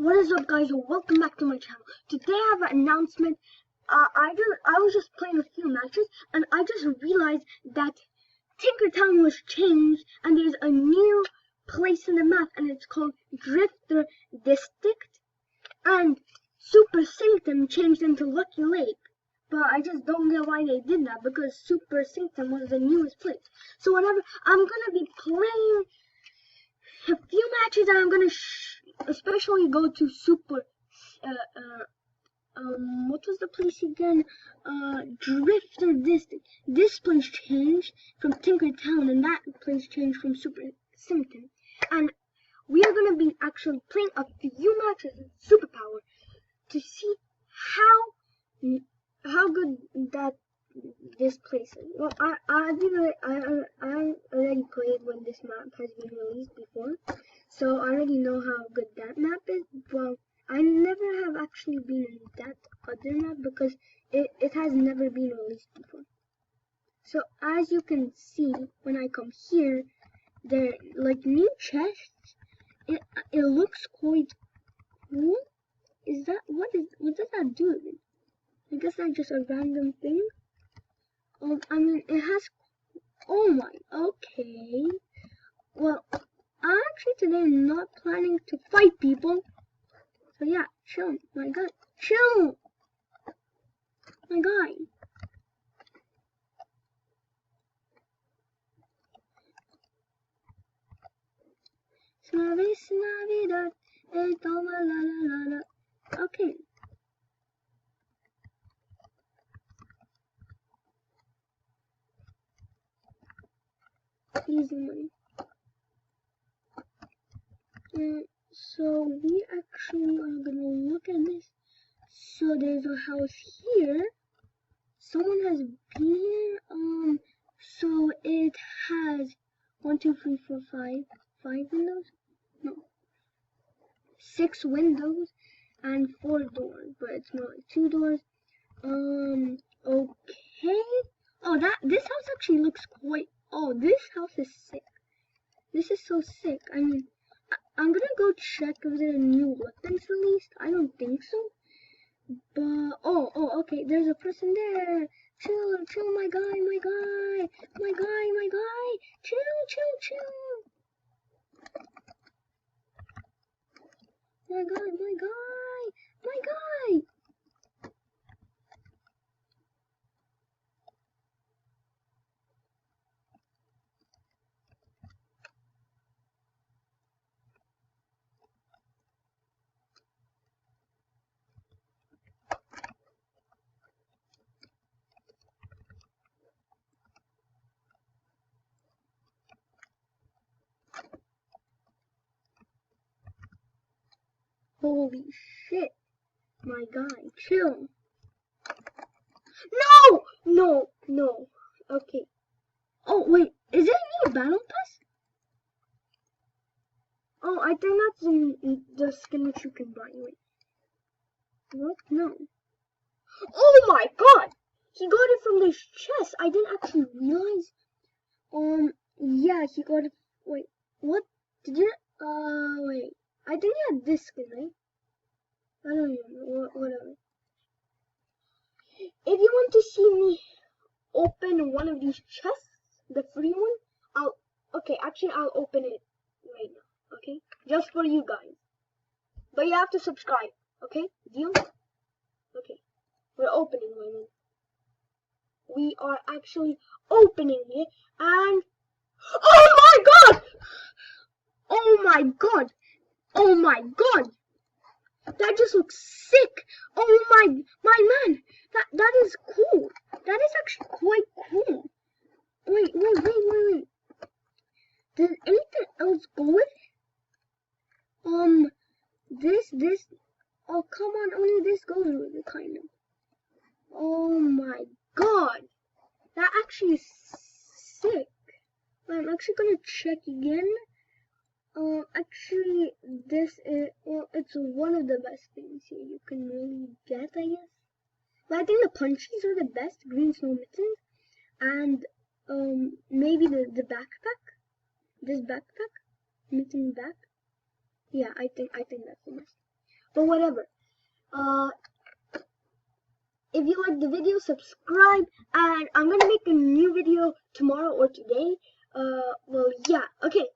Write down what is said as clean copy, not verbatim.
What is up, guys, and welcome back to my channel. Today I have an announcement. I was just playing a few matches and I just realized that Tinkertown was changed and there's a new place in the map and it's called Drifter District, and Super Sanctum changed into Lucky Lake. But I just don't get why they did that, because Super Sanctum was the newest place. So whatever, I'm gonna be playing a few matches and I'm gonna especially go to Super what was the place again? Drifter District. This place changed from Tinkertown and that place changed from Super Sanctum. And we are gonna be actually playing a few matches with Superpower to see how good that this place is. Well, I already played when this map has been released before, so I already know how good that map is. Well, I never have actually been in that other map because it has never been released before. So as you can see, when I come here, there like new chests. It looks quite cool. Is that what does that do again? I guess that's just a random thing. I mean, it has, oh my, okay. Well, I'm actually today not planning to fight people. So yeah, chill, my guy. Chill! My guy. Okay. Easy money. So we actually are gonna look at this. So there's a house here. Someone has been here. So it has 1, 2, 3, 4, 5 windows. No, 6 windows and 4 doors, but it's not like 2 doors. Okay. Oh, this house actually looks quite. Oh, this house is sick. This is so sick. I mean, I'm gonna go check if there are new weapons released. I don't think so. But oh, okay. There's a person there. Chill, my guy. Chill. My guy. Holy shit. My guy, chill. No. Okay. Oh, wait. Is there a new battle pass? Oh, I think that's the skin which you can buy. Wait. What? No. Oh my god! He got it from this chest. I didn't actually realize. Yeah, he got it. Wait. What? Did you? Wait. I think he had this skin, right? I don't even know. Whatever. If you want to see me open one of these chests, the free one, I'll open it right now, okay? Just for you guys. But you have to subscribe, okay? Deal? Okay. We're opening one. We are actually opening it, and oh my god! That just looks sick. Oh my man, that is cool. That is actually quite cool. Wait. Does anything else go with it? This. Oh, come on, only this goes with it, kind of. Oh my god, that actually is sick. I'm actually gonna check again. Actually, this is, well, it's one of the best things here you can really get, I guess. But I think the punchies are the best, green snow mittens, and maybe the backpack, this backpack, mitten back. Yeah, I think that's the best. but whatever. If you like the video, subscribe, and I'm gonna make a new video tomorrow or today. Well, yeah, okay.